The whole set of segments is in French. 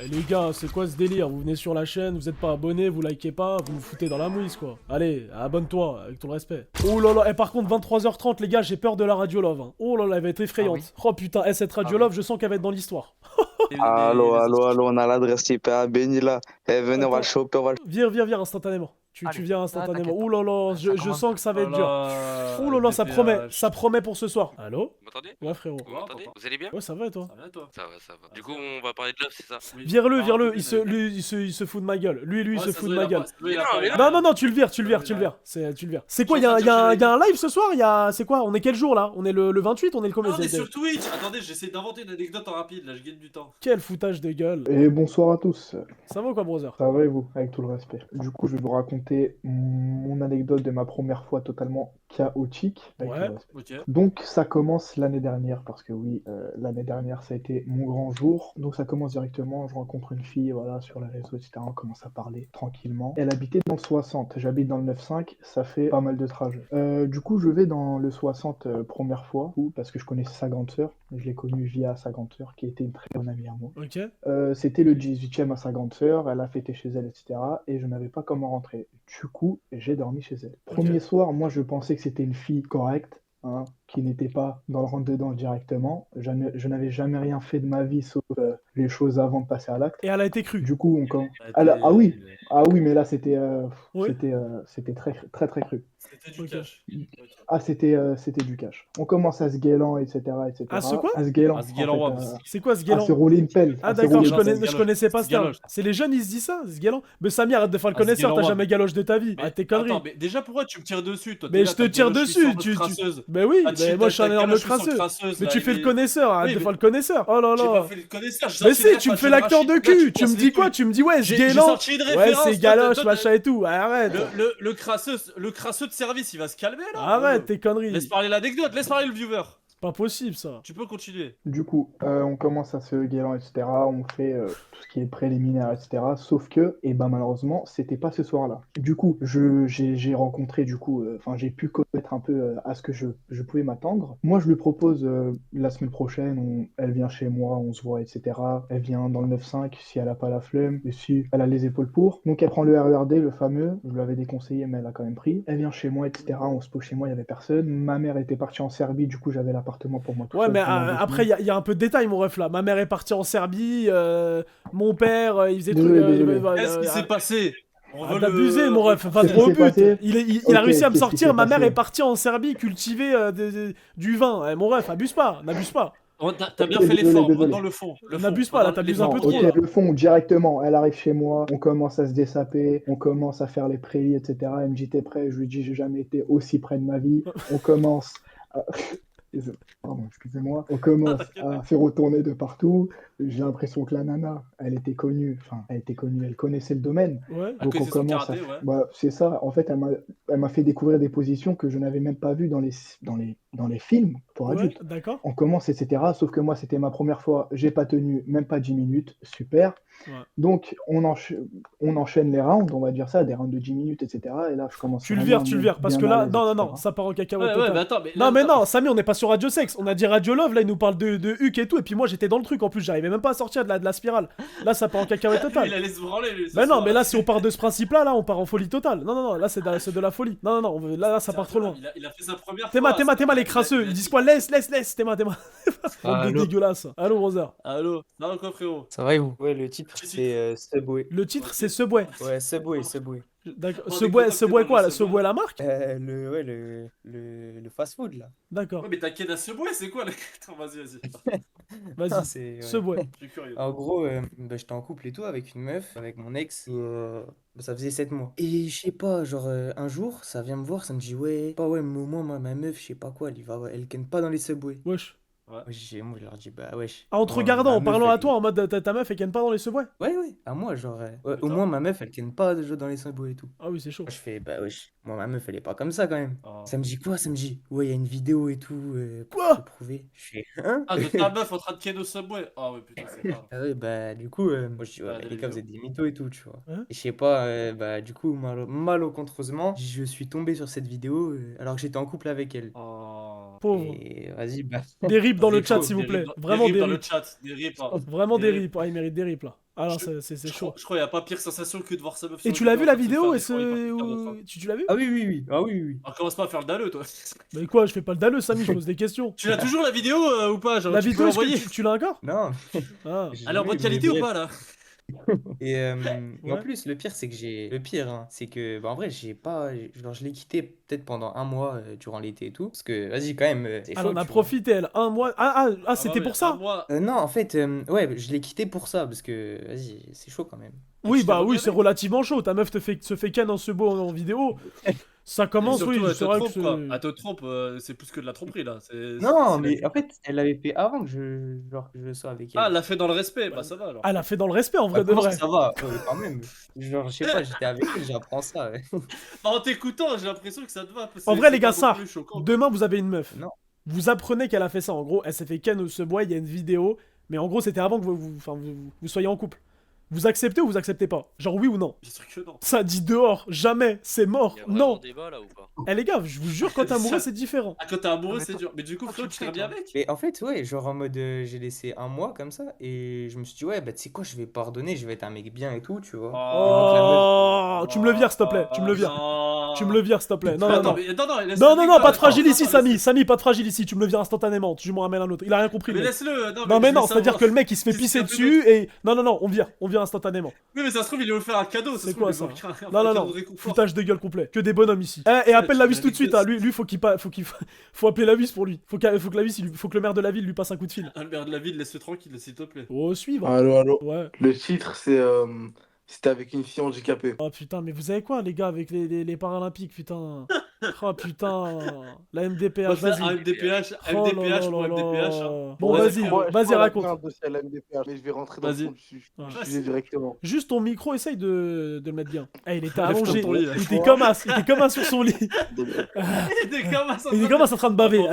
Eh, les gars, c'est quoi ce délire? Vous venez sur la chaîne, vous êtes pas abonné, vous likez pas, vous vous foutez dans la mouise quoi. Allez, abonne-toi, avec tout le respect. Oh là là, et par contre 23h30 les gars, j'ai peur de la Radio Love. Hein. Oh là là, elle va être effrayante. Ah oui. Oh putain, eh, cette Radio Love, je sens qu'elle va être dans l'histoire. Allô, on a l'adresse type à Benny là. Eh, venez, on va le Attends. choper, on va le Viens instantanément. Tu Allez. viens Ah, instantanément. t'inquiète Oh là là, Ça je commence. sens que ça va être dur. Oh là là, ça promet pour ce soir. Allô? Vous m'entendez? Ouais frérot. Vous m'entendez? Vous allez bien? Ouais, ça va et toi? Ça va toi? Ça va. Du coup, on va parler de love, c'est ça? Vire-le, il se fout de ma gueule. Lui, il se fout de ma gueule. Non, Non, tu le vires. Tu le vires. C'est quoi, y a un live ce soir? C'est quoi? On est quel jour là? On est le 28? On est le combien? Ah, on est sur Twitch. Attendez, j'essaie d'inventer une anecdote en rapide, là, je gagne du temps. Quel foutage de gueule. Et bonsoir à tous. Ça va ou quoi, brother? Ça va et vous, avec tout le respect. Du coup, je vais vous raconter mon anecdote de ma première fois totalement chaotique. Avec Ouais. tout le respect. Ok. Donc, ça commence l'année dernière, parce que oui, l'année dernière, ça a été mon grand jour. Donc, ça commence directement. Je rencontre une fille, voilà, sur les réseaux, etc. On commence à parler tranquillement. Elle habitait dans le 60. J'habite dans le 9-5. Ça fait pas mal de trajets. Du coup, je vais dans le 60 première fois, parce que je connaissais sa grande sœur. Je l'ai connue via sa grande sœur, qui était une très bonne amie à moi. Ok. C'était le 18e à sa grande sœur, elle a fêté chez elle, etc. Et je n'avais pas comment rentrer. Du coup, j'ai dormi chez elle. Premier soir, moi je pensais que c'était une fille correcte, hein, qui n'était pas dans le rentre-dedans directement. Je n'avais jamais rien fait de ma vie sauf les choses avant de passer à l'acte. Et elle a été crue. Du coup, on commence. T'es- Ah oui, mais là c'était Oui. c'était très cru. C'était du Ok. cash. Ah, c'était du cash. On commence à se guélan, etc., etc. À se quoi? À se guélan. À se guélan, en ouais, fait, C'est quoi ce à guélan? se rouler une pelle. Ah À se d'accord, rouler je une pelle. connaissais pas c'est ce terme. galoche. C'est les jeunes, ils se disent ça, ce guélan? Mais Samy, arrête de faire le Ah, ce connaisseur, t'as guélan, jamais galoche de ta vie. Mais Ah, t'es connerie. Attends, mais déjà pourquoi tu me tires dessus toi? Mais T'es là, je te ta tire galoche dessus, puissante, tu... crasseuse. Mais oui, Ah, mais moi je suis un énorme crasseux. Mais tu fais le connaisseur, arrête Oui, de mais- faire le connaisseur. Oh là J'ai pas là. fait le connaisseur. Mais si, tu me fais l'acteur de cul. Tu me dis quoi? Tu me dis ouais, ce J'ai guélan. sorti une Ouais, référence. c'est galoche, machin et tout. Arrête. Le crasseux de service, il va se calmer là. Arrête tes conneries. Laisse parler l'anecdote, laisse parler le viewer. C'est pas possible ça. Tu peux continuer. Du coup, on commence à se guélan, etc. On fait tout ce qui est préliminaire, etc. Sauf que, et ben malheureusement, c'était pas ce soir-là. Du coup, j'ai rencontré, du coup, j'ai pu connaître un peu à ce que je pouvais m'attendre. Moi, je lui propose la semaine prochaine, elle vient chez moi, on se voit, etc. Elle vient dans le 9-5 si elle a pas la flemme, et si elle a les épaules pour. Donc, elle prend le RERD, le fameux. Je lui avais déconseillé, mais elle a quand même pris. Elle vient chez moi, etc. On se pose chez moi, il y avait personne. Ma mère était partie en Serbie, du coup, j'avais l'appartement pour moi tout Ouais, seul mais pendant 2 après, semaines. il y a un peu de détails, mon ref là. Ma mère est partie en Serbie, mon père, il faisait Désolé, trucs. désolé. Qu'est-ce qui s'est passé? On veut D'abusé, mon ref, pas Qu'est-ce trop au qui s'est but. passé Il a Ok, réussi à me qu'est-ce qui sortir. s'est Ma mère passé est partie en Serbie cultiver du vin. Eh, mon ref, abuse pas, n'abuse pas. T'as bien Ok, fait l'effort, désolé. dans le fond. N'abuse pas, là, t'abuses un peu trop, Ok, là. le fond, directement, elle arrive chez moi, on commence à se dessaper, on commence à faire les prélis, etc. Elle me dit, t'es prêt? Je lui dis, j'ai jamais été aussi près de ma vie. On commence à... Pardon, excusez-moi. On commence à faire retourner de partout. J'ai l'impression que la nana, elle elle connaissait le domaine. Ouais. À Donc cause on de son commence karaté, à... ouais. Bah, c'est ça, en fait, elle m'a fait découvrir des positions que je n'avais même pas vues dans les films pour Ouais, adultes. d'accord. On commence, etc. Sauf que moi, c'était ma première fois. J'ai pas tenu même pas 10 minutes. Super. Ouais. Donc, on enchaîne les rounds, on va dire ça, des rounds de 10 minutes, etc. Et là, je commence Tu le vraiment vires, à me parce que bien à là, l'aise, non, etc. ça part en cacahuète Ouais, total. mais attends, Non, mais non, Samy, on n'est pas sur Radio Sex, on a dit Radio Love, là, il nous parle de Huck et tout, et puis moi, j'étais dans le truc, en plus, j'arrivais même pas à sortir de la spirale. Là, ça part en cacahuète Lui, il total. allait se branler, lui. Mais non, mais là, si on part de ce principe-là, là, on part en folie totale. Non, là, c'est de la folie. Non, là, ça part trop loin. Il a fait sa première Théma, les crasseux, ils disent quoi? Laisse, Théma. Bande de Allô. dégueulasse. Allô, brother. Allô? Non, quoi, frérot? Ça va et vous? Ouais, le titre c'est Subway. Le titre, c'est Subway. Ouais, Subway. D'accord. Bon, Subway découvre quoi là? Subway. Subway la marque? Le fast-food là. D'accord. Ouais, mais t'as qu'à Subway, c'est quoi là? Attends, vas-y. Non, Vas-y. c'est ouais. Subway. Je suis curieux. En gros, j'étais en couple et tout avec une meuf, avec mon ex, et ça faisait 7 mois. Et je sais pas, genre un jour, ça vient me voir, ça me dit ouais, pas ouais, mais au moins ma meuf, je sais pas quoi, elle ken pas dans les Subway. Wesh. Moi je leur dis bah wesh. Ah, en te Moi, regardant, ma en meuf, parlant à elle- toi, en mode ta meuf, elle ken pas dans les Subway? Ouais, à moi, genre. Ouais, au Putain. moins ma meuf, elle ken pas déjà dans les Subway et tout. Ah oui, c'est chaud. Moi, je fais bah wesh, moi ma meuf, elle est pas comme ça quand même. Oh. Ça me dit quoi? Ça me dit ouais, il y a une vidéo et tout pour Quoi te prouver. Je fais hein? Ah, de ta meuf en train de ken au Subway. Ah ouais, putain, c'est pas. Ah ouais, bah du coup, moi je dis ouais, Ah, mais des les gars, vidéos. vous êtes des mythos et tout, tu vois. Hein? Et je sais pas, bah du coup, malencontreusement, je suis tombé sur cette vidéo alors que j'étais en couple avec elle. Oh. Pauvre. Et vas-y, bah. Des rips dans le Des chat, rips, s'il vous des plaît. rips Vraiment des rips des dans le rips. chat. Des rips. hein. Vraiment des Des rips. Ah, il mérite des rips là. Ah non, c'est chaud. Je crois qu'il n'y a pas pire sensation que de voir sa meuf. Et sur tu le l'as vu vidéo la en train de se vidéo faire et des stories par quelqu'un d'autre, hein. tu l'as vu? Ah oui, oui, oui. Ah oui, oui, oui. Alors, commence pas à faire le dalleux, toi. Mais quoi, je fais pas le dalleux, Samy, je pose des questions. Tu l'as toujours la vidéo ou pas? Genre, La tu peux vidéo, est-ce que l'envoyer. tu l'as encore? Non. Ah. j'ai Elle est en jamais bonne eu, qualité mais ou bref. pas là? Et en Ouais. plus, le pire, c'est que le pire, hein, c'est que, bah, en vrai, j'ai pas. Genre, je l'ai quitté peut-être pendant un mois durant l'été et tout. Parce que, vas-y, quand même, c'est Elle chaud, en a tu vois. profité, elle. Un mois. Ah, bah c'était ouais, pour ça? Moi, Non, en fait, ouais, je l'ai quitté pour ça. Parce que, vas-y, c'est chaud quand même. Oui, tu t'es bah oui, remis c'est avec? relativement chaud. Ta meuf se fait ken en ce beau en vidéo. Ça commence, oui, surtout, elle c'est te vrai trompe, que quoi. c'est. Elle te trompe, c'est plus que de la tromperie là. Non, c'est mais la- en fait, elle l'avait fait avant que genre, que je sois avec Ah, elle. elle l'a fait dans le respect, bah ça va alors. Ah, elle a fait dans le respect, en Bah, vrai de comment vrai. ça va? Ouais, quand même. Genre, je sais pas, j'étais avec elle, j'apprends ça. Ouais. Bah, en t'écoutant, j'ai l'impression que ça te va. En vrai, les gars, ça. ça, demain, vous avez une meuf. Non. Vous apprenez qu'elle a fait ça. En gros, elle s'est fait ken au Subway, il y a une vidéo. Mais en gros, c'était avant que vous soyez en couple. Vous acceptez ou vous acceptez pas? Genre oui ou non? Bien sûr que non. Ça dit dehors, jamais, c'est mort, Il y a vraiment non. débat là ou pas? Eh les gars, je vous jure, quand t'es amoureux, c'est différent. Ah, quand t'es amoureux, Non, mais c'est dur. Mais du coup, toi, Flo, tu tu le t'es fais, remis toi. avec? Mais en fait, ouais, genre en mode, j'ai laissé un mois comme ça, et je me suis dit, ouais, bah tu sais quoi, je vais pardonner, je vais être un mec bien et tout, tu vois. Et donc la meuf, Oh, tu me le vires, s'il te plaît, tu me le vires. Non. Tu me le vires, s'il te plaît. Non, non, Attends, non. mais non, laisse-le Non, non, non, vivre, pas de attends, fragile ici, attends, Samy. Samy, pas de fragile ici. Tu me le vires instantanément. Tu m'en ramènes un autre. Il a rien compris, Mais le mec. laisse-le. Non, mais je non, veux c'est-à-dire savoir. que le mec, il se fait Si pisser c'est un dessus et. Non, non, non, on vire instantanément. Oui, mais ça se trouve, il lui a offert un cadeau. C'est quoi ça? Non, non, non. Foutage. Foutage de gueule complet. Que des bonhommes ici. Eh, et appelle la tu vis m'as tout de dit suite, que hein. Lui, faut appeler la vis pour lui. Faut que la vis, faut que le maire de la ville lui passe un coup de fil. Albert de la ville, laisse-le tranquille, s'il te plaît. Oh, suivre. Allô, allô. Ouais. Le titre, c'est C'était avec une fille handicapée. Oh putain, mais vous savez quoi, les gars, avec les Paralympiques, putain. Oh putain. La MDPH, Bah, c'est un vas-y. MDPH, Oh là MDPH là pour là MDPH. là. hein. Bon, Ouais, vas-y, d'accord. vas-y, raconte. un dossier à la MDPH, mais je vais rentrer dans le Vas-y. fond du Ouais. sujet directement. Juste ton micro, essaye de le mettre bien. Eh, il était Lève-toi allongé. de ton lit, là. Il était comme un sur son lit. Il était comme un Il est comme un en train de baver.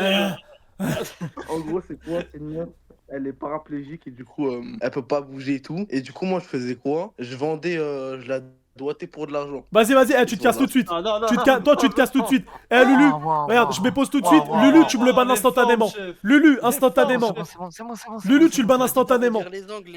En gros, c'est quoi? C'est une meuf. Elle est paraplégique et du coup, elle peut pas bouger et tout. Et du coup, moi, je faisais quoi? Je vendais, je la doigtais pour de l'argent. Vas-y, eh, tu te casses tout de suite. Ah, non, non, Toi, tu te casses tout de suite. Eh, Lulu, regarde, je me pose tout de suite. Lulu, tu me le bannes instantanément. Lulu, instantanément. C'est bon. Lulu, tu le bannes instantanément.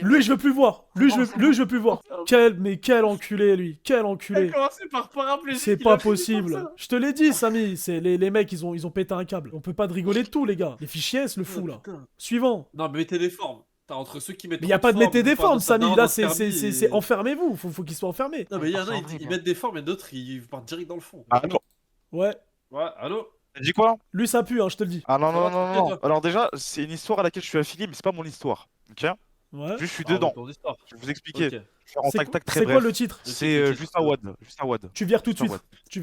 Lui, je veux plus voir. Lui, je veux plus voir. Quel enculé, lui. Quel Elle enculé. a commencé par paraplégique. C'est il pas a fini possible. comme ça. Je te l'ai dit, Samy. C'est les mecs, ils ont pété un câble. On peut pas de rigoler de tout, les gars. Les fichiers, le fou, là. Putain. Non, Non, mais mettez des formes. T'as entre ceux qui mettent. mais y a trop pas de mettez des enfin, formes, dans sa- Samy. dans Là, sa c'est thermie et- enfermez-vous. Faut qu'ils soient enfermés. Non, mais il y en a, Sans ils vrille, mettent des formes et d'autres, ils partent direct dans le fond. Allô? Ouais. Ouais, allô? T'as dit quoi? Lui, ça pue, hein, je te le dis. Ah non, Ça non, va, non, tranquille, non. toi. Alors déjà, c'est une histoire à laquelle je suis affilié, mais c'est pas mon histoire. Ok? Ouais. Juste, je suis Ah, dedans. ton histoire. Je vais vous expliquer. Ok. En C'est tac-tac très c'est quoi bref. le titre? C'est Le titre, juste un WAD. Juste un WAD. Tu vires tout de Juste un suite. WAD. Tu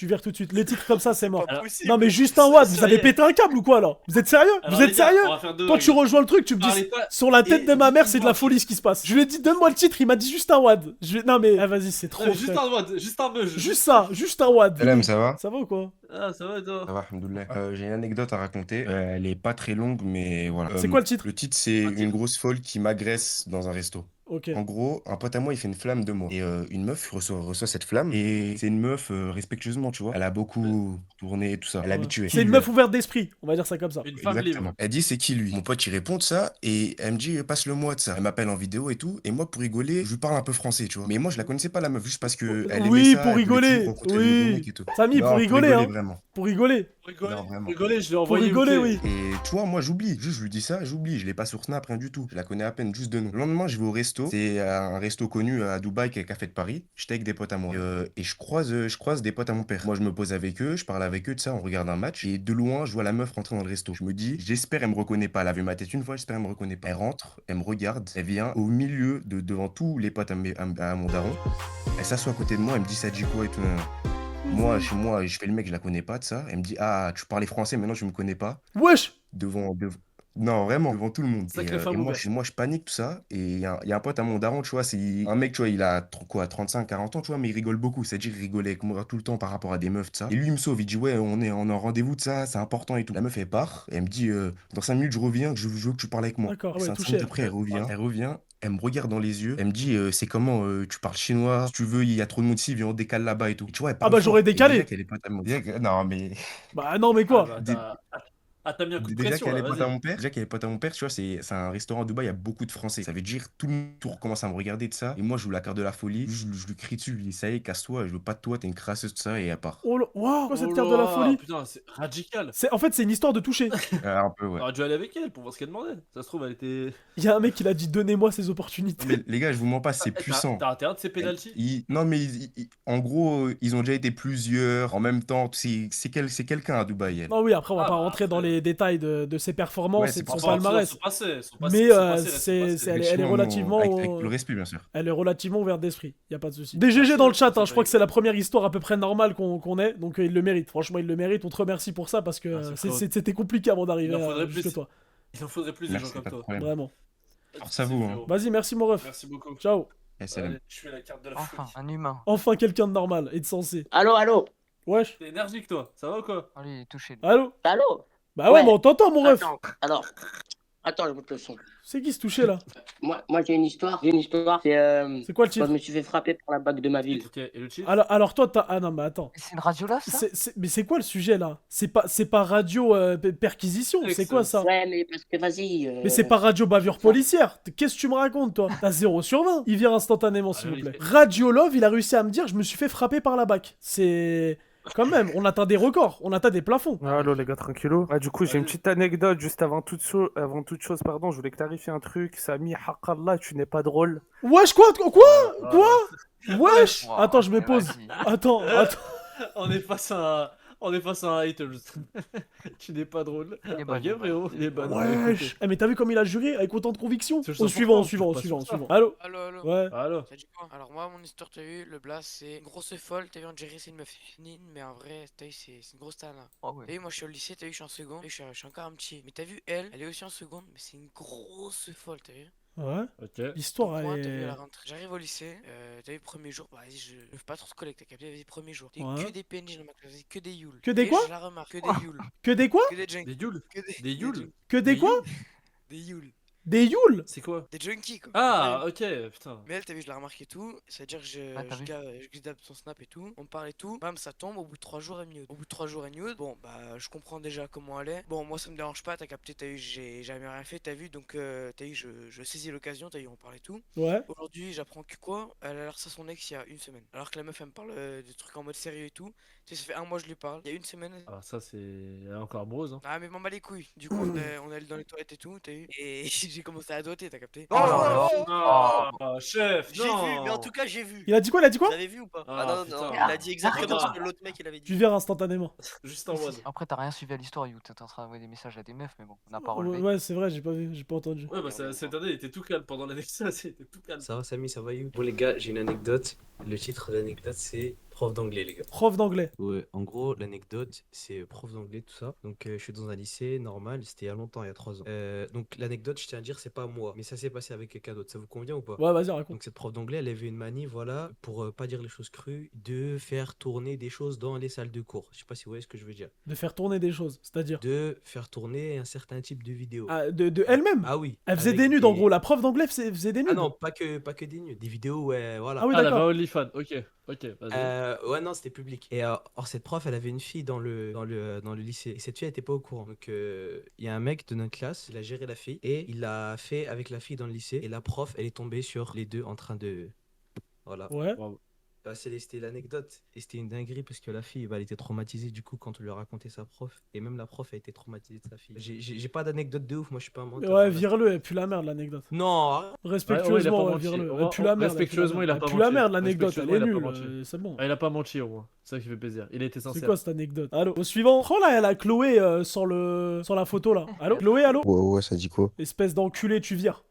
vires tout de suite. Les titres comme ça, c'est mort. Alors, Non, mais juste un WAD. Vous Ça y avez est. pété un câble ou quoi, là? Vous êtes sérieux? Alors, Vous êtes les gars, sérieux? on va faire deux Toi, tu règles. rejoins le truc, tu me Parlez dis. pas- Sur la tête Et de ma mère, c'est de la dis-moi. folie ce qui se passe. Je lui ai dit, donne-moi le titre, il m'a dit juste un WAD. Non, mais. Ah, vas-y, c'est trop. Non, juste frère. un WAD, juste un meug. Juste ça, juste un WAD. Salam, ça va? Ça va ou quoi? Ah, ça va, toi? Ça va, alhamdoulilah. J'ai une anecdote à raconter. Elle est pas très longue, mais voilà. C'est quoi le titre? Le titre, c'est Un titre. Une grosse folle qui m'agresse dans un resto. Ok. En gros, un pote à moi, il fait une flamme de moi. Et une meuf reçoit cette flamme. Et c'est une meuf respectueusement, tu vois. Elle a beaucoup tourné et tout ça. Elle est Ouais. habituée. C'est une meuf ouverte d'esprit, on va dire ça comme ça. Une femme libre. Exactement. Elle dit c'est qui lui? Mon pote il répond de ça et elle me dit passe-le-moi de ça. Elle m'appelle en vidéo et tout et moi pour rigoler je lui parle un peu français tu vois. Mais moi je la connaissais pas la meuf juste parce que elle aimait Oui, ça, pour elle voulait rigoler. toujours rencontrer de nouveaux Oui. mecs et tout. Samy, Non, pour rigoler, hein. vraiment. Pour rigoler. Rigoler, Non, vraiment. rigoler, je l'ai Pour envoyé. rigoler, ok. oui. Et tu vois, moi j'oublie, juste je lui dis ça, j'oublie, je l'ai pas sur Snap, rien du tout. Je la connais à peine, juste de nom. Le lendemain, je vais au resto, c'est un resto connu à Dubaï qui est Café de Paris. J'étais avec des potes à moi. Et je croise des potes à mon père. Moi, je me pose avec eux, je parle avec eux, de ça, on regarde un match. Et de loin, je vois la meuf rentrer dans le resto. Je me dis, j'espère elle me reconnaît pas. Elle a vu ma tête une fois, j'espère elle me reconnaît pas. Elle rentre, elle me regarde, elle vient au milieu, devant tous les potes à mon daron. Elle s'assoit à côté de moi, elle me dit, ça dit quoi et tout. Moi, chez moi, je fais le mec, je la connais pas de ça. Elle me dit, ah, tu parlais français, maintenant tu me connais pas. Wesh. Non, vraiment, devant tout le monde. Sacrée Et femme moi, ouverte. je panique, tout ça. Et il y a un pote à mon daron, tu vois, c'est un mec, tu vois, il a quoi, 35, 40 ans, tu vois, mais il rigole beaucoup. C'est-à-dire, il rigolait avec moi tout le temps par rapport à des meufs, tout ça. Et lui, il me sauve, il dit, ouais, on est en rendez-vous de ça, c'est important et tout. La meuf, elle part, et elle me dit, dans 5 minutes, je reviens, je veux que tu parles avec moi. D'accord, ouais, 5 touché. minutes après, elle revient. Elle me regarde dans les yeux, elle me dit c'est comment tu parles chinois, si tu veux, il y a trop de monde ici, viens on décale là-bas et tout. Et tu vois, elle Ah parle bah fort. j'aurais Et décalé. déjà qu'elle est pas tellement- Non mais Bah non, mais Ah, quoi? bah, Des- t'as- Ah, t'as mis un coup de Déjà pression qu'elle là, est pote à vas-y. mon père, tu vois, c'est un restaurant à Dubaï, il y a beaucoup de Français. Ça veut dire tout le monde commence à me regarder de ça. Et moi, je joue la carte de la folie. Je lui crie dessus, je lui dis, ça y est, casse-toi, je veux pas de toi, t'es une crasseuse, tout ça, et elle part. Oh là, waouh, quoi cette Oh carte de la là, folie? putain, c'est radical. En fait, c'est une histoire de toucher. Un peu, ouais. T'aurais dû aller avec elle pour voir ce qu'elle demandait. Ça se trouve, elle était. Il y a un mec qui a dit donnez-moi ces Non, opportunités. mais les gars, je vous mens pas, c'est Eh, puissant. T'as raté un de ces pénalties? Non, mais en gros, ils ont déjà été plusieurs en même temps. C'est quelqu'un à Dubaï, elle. Non, oui, après, on va Ah, pas bah, rentrer dans après. les détails de ses Ouais, performances et c'est de pour son ça. palmarès. Son passé, Mais elle est Effectivement, relativement. avec le respect, bien sûr. Elle est relativement ouverte d'esprit, y a pas de souci. DGG dans le chat, hein, je crois que c'est la première histoire à peu près normale qu'on ait, donc il le mérite. Franchement, il le mérite. On te remercie pour ça parce que Ah, c'est c'était compliqué avant d'arriver Il en faudrait jusque plus. toi. Il en faudrait plus des gens Merci, comme pas de toi. problème. Vraiment. Force à vous, hein. frérot. Vas-y, merci mon ref. Merci beaucoup. Ciao. Eh, salam. Allez, je fais la carte de la Enfin, folie. un humain. Enfin quelqu'un de normal et de sensé. Allô, allô. Wesh. T'es énergique toi, ça va ou quoi? Allez, il est touché. Lui. Allô. Allô. Bah ouais, Ouais. mais on t'entend mon ref. Attends, alors. Attends, je monte le son. C'est qui se touchait là? Moi j'ai une histoire. C'est C'est quoi le quand titre? je me suis fait frapper par la bague de ma ville. Ok, et le titre? Alors toi t'as... Ah non mais attends. C'est une radio là, ça? Mais c'est quoi le sujet là? C'est pas radio perquisition, c'est quoi ça? Ouais, mais parce que vas-y. Mais c'est pas radio bavure policière. Qu'est-ce que tu me racontes toi? T'as 0 sur 20. Il vient instantanément s'il vous plaît. Radio Love, il a réussi à me dire je me suis fait frapper par la bac. C'est... Quand même, on atteint des records, on atteint des plafonds. Allô les gars, tranquillo. Du coup, j'ai une petite anecdote juste avant toute chose, pardon, je voulais clarifier un truc. Samy, Hakallah, tu n'es pas drôle. Wesh, quoi? Wesh. Wow, Attends, je me mais pose. vas-y. Attends. On est face à un hater. Tu n'es pas drôle. Il est bon, Ok, frérot, il est bon. Wesh. Mais t'as vu comme il a juré avec autant de conviction? C'est Au juste suivant. important, Allô? Allô. Ouais. Allô? T'as dit quoi? Alors moi mon histoire t'as vu, le blast c'est une grosse folle, t'as vu on dirait c'est une meuf féminine mais en vrai t'as vu c'est une grosse tana. Oh, ouais. T'as vu moi je suis au lycée, t'as vu je suis en seconde, t'as vu, je suis encore un petit. Mais t'as vu elle est aussi en seconde mais c'est une grosse folle t'as vu. Ouais. Ok. L'histoire, Donc, moi, elle t'as vu est... à la rentrée, j'arrive au lycée, t'as vu premier jour, bah vas-y je fais pas trop de collègue, t'as capté, vas-y premier jour. T'as vu Ouais. que des PNJ dans ma classe, vas-y, que des Yule. Que des Et quoi? Je la remarque, que des Yule. Que des quoi? Que des junkies. Des Yule? Que Des Yule? Que des quoi? Des Yule. Des Yule? C'est quoi? Des junkies quoi. Ah, ok, putain. Mais elle, t'as vu, je l'ai remarqué et tout. C'est-à-dire que Ah, t'as vu je guide son snap et tout. On parle et tout. Bam, ça tombe. Au bout de 3 jours, elle mute. Au bout de 3 jours, elle mute. Bon, bah, je comprends déjà comment elle est. Bon, moi, ça me dérange pas. T'as capté, t'as vu, j'ai jamais rien fait. T'as vu, donc, t'as vu, je saisis l'occasion. T'as vu, on parle et tout. Ouais. Aujourd'hui, j'apprends que quoi? Elle a lancé son ex il y a une semaine. Alors que la meuf, elle me parle de trucs en mode sérieux et tout. Tu sais, ça fait un mois que je lui parle. Il y a une semaine. Ah, ça c'est encore brose, hein. Ah, mais m'en bats les couilles. Du coup, on est allé dans les toilettes et tout. T'as vu? Et j'ai commencé à doter, t'as capté? Oh là là. Ah, chef, J'ai non. vu, mais en tout cas, j'ai vu. Il a dit quoi? Vous avez vu ou pas? Ah, Ah non, putain. non, il a dit exactement ce que l'autre mec il avait dit. Tu viens instantanément. Juste en mode. Après, t'as rien suivi à l'histoire, You. T'es en train d'envoyer des messages à des meufs, mais bon, on n'a pas relevé. Ouais, c'est vrai, j'ai pas vu, j'ai pas entendu. Ouais, bah cette année, il était tout calme pendant l'année. C'était tout calme. Ça va, Samy, ça va, You? Bon, les gars, j'ai une anecdote. Le titre de l'anecdote, c'est prof d'anglais, les gars. Prof d'anglais. Ouais, en gros, l'anecdote, c'est prof d'anglais, tout ça. Donc, je suis dans un lycée normal, c'était il y a longtemps, il y a 3 ans. Donc, l'anecdote, je tiens à dire, c'est pas moi, mais ça s'est passé avec quelqu'un d'autre. Ça vous convient ou pas? Ouais, vas-y, raconte. Donc, cette prof d'anglais, elle avait une manie, voilà, pour pas dire les choses crues, de faire tourner des choses dans les salles de cours. Je sais pas si vous voyez ce que je veux dire. De faire tourner des choses, c'est-à-dire. De faire tourner un certain type de vidéo. Ah, de elle-même? Ah oui. Elle faisait avec des nudes en gros, la prof d'anglais faisait des nudes. Ah non, pas que des nudes, des vidéos, ouais, voilà. Ah oui, Ah, la d'accord. OnlyFans, ok, vas-y. Ouais, non, c'était public. Et or, cette prof, elle avait une fille dans le lycée. Et cette fille, elle était pas au courant. Donc, il y a un mec de notre classe, il a géré la fille. Et il l'a fait avec la fille dans le lycée. Et la prof, elle est tombée sur les deux en train de... Voilà. Ouais. Bah, c'était l'anecdote. Et c'était une dinguerie parce que la fille, bah, elle était traumatisée du coup quand on lui a raconté sa prof. Et même la prof a été traumatisée de sa fille. J'ai pas d'anecdote de ouf, moi je suis pas un menteur. Ouais, vire-le, elle pue la merde l'anecdote. Non. Respectueusement, Ouais, ouais, il a pas vire-le. menti. Elle pue la merde. Respectueusement, il a pas Elle pue la menti. merde l'anecdote, elle est Respectueusement, il a nulle, pas menti. c'est bon. Ah, il a pas menti au moins. C'est ça qui fait plaisir. Il a été sincère. C'est quoi cette anecdote? Allô? Au suivant. Prends là, elle a Chloé sans la photo là. Allô? Chloé, allô? Ouais, ça dit quoi? Espèce d'enculé, tu vires.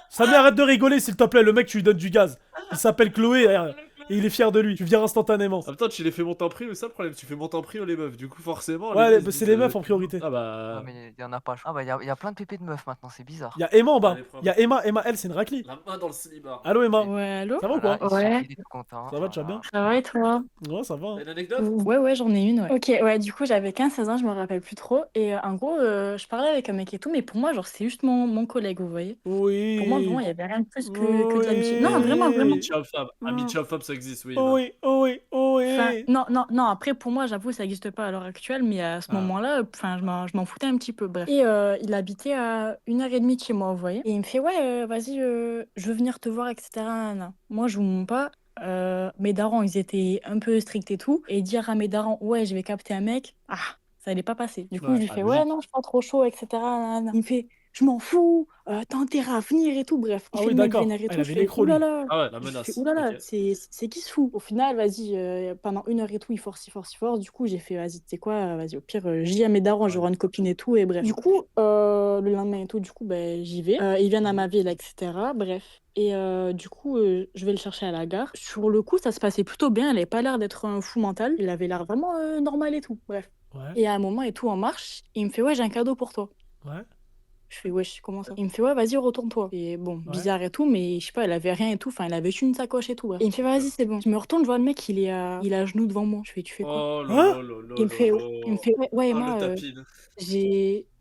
Samy, arrête de rigoler s'il te plaît, le mec tu lui donnes du gaz. Il s'appelle Chloé et il est fier de lui. Tu vires instantanément. Ah putain, tu les fais monter en prix, mais ça le problème, tu fais monter en prix les meufs. Du coup, forcément. Ouais, mecs, c'est ils les disent, meufs en priorité. Ah bah. Ah, mais il y en a pas. Ah, bah, il y a plein de pépés de meufs maintenant, c'est bizarre. Il y a Emma en bas. Allez, Il y a Emma, elle c'est une raclie. La main dans le célibat. Allô Emma? Ouais, allô? Ça va ou quoi? Ouais. Ça va, tu vas bien? Ça va et toi? Ouais, ça va. hein. T'as une anecdote? Ouais, j'en ai une, ouais. Ok, ouais, du coup, j'avais 15-16 ans, je me rappelle plus trop. Et en gros, je parlais avec un mec et tout, mais pour moi, genre, c'est juste mon collègue, vous voyez? Oui. Pour moi, vraiment, il y avait rien de plus que de l'amitié. Non, vraiment. Amitié homme-femme. Amitié homme-femme, ça ça existe, oui. Oh oui, oh oui, oh Enfin, oui. non, après, pour moi, j'avoue, ça n'existe pas à l'heure actuelle, mais à ce Ah. moment-là, enfin, je m'en foutais un petit peu, bref. Et il habitait à 1h30 de chez moi, vous voyez. Et il me fait, ouais, vas-y, je veux venir te voir, etc. nanana. Moi, je vous mens pas. Mes darons, ils étaient un peu stricts et tout. Et dire à mes darons, ouais, je vais capter un mec, ça allait pas passer. Du coup, Ouais, je lui ah, fais, ouais, logique. non, je suis pas trop chaud, etc. nanana. Il me fait, je m'en fous, t'as intérêt à venir et tout, bref. Il Ah fait oui, le mec d'accord. vénère et Ah, il tout, je avait fais, l'écro, lui. oulala. Ah ouais, la Je fais, menace. oulala, Ok. c'est qui se fout? Au final, vas-y, pendant 1 heure et tout, il force, il force, il force. Du coup, j'ai fait, vas-y, tu sais quoi, vas-y, au pire, j'y ai à mes darons, j'aurai une copine et tout, et bref. Du coup, le lendemain et tout, du coup, ben, j'y vais. Ils viennent à ma ville, etc. Bref. Et du coup, je vais le chercher à la gare. Sur le coup, ça se passait plutôt bien. Il avait pas l'air d'être un fou mental. Il avait l'air vraiment normal et tout. Bref. Ouais, Et à un moment et tout, en marche, il me fait, ouais, j'ai un cadeau pour toi. ouais, Je fais, wesh, comment ça? Il me fait, ouais, vas-y, retourne-toi. Et bon, ouais. bizarre et tout, mais je sais pas, il avait rien et tout. Enfin, il avait juste une sacoche et tout. Bref. Et il me fait, vas-y, c'est bon. Je me retourne, je vois le mec, il est à genoux devant moi. Je fais, tu fais quoi? Oh là Hein? là là là Il me fait, là ouais, Ah, Emma, le tapine.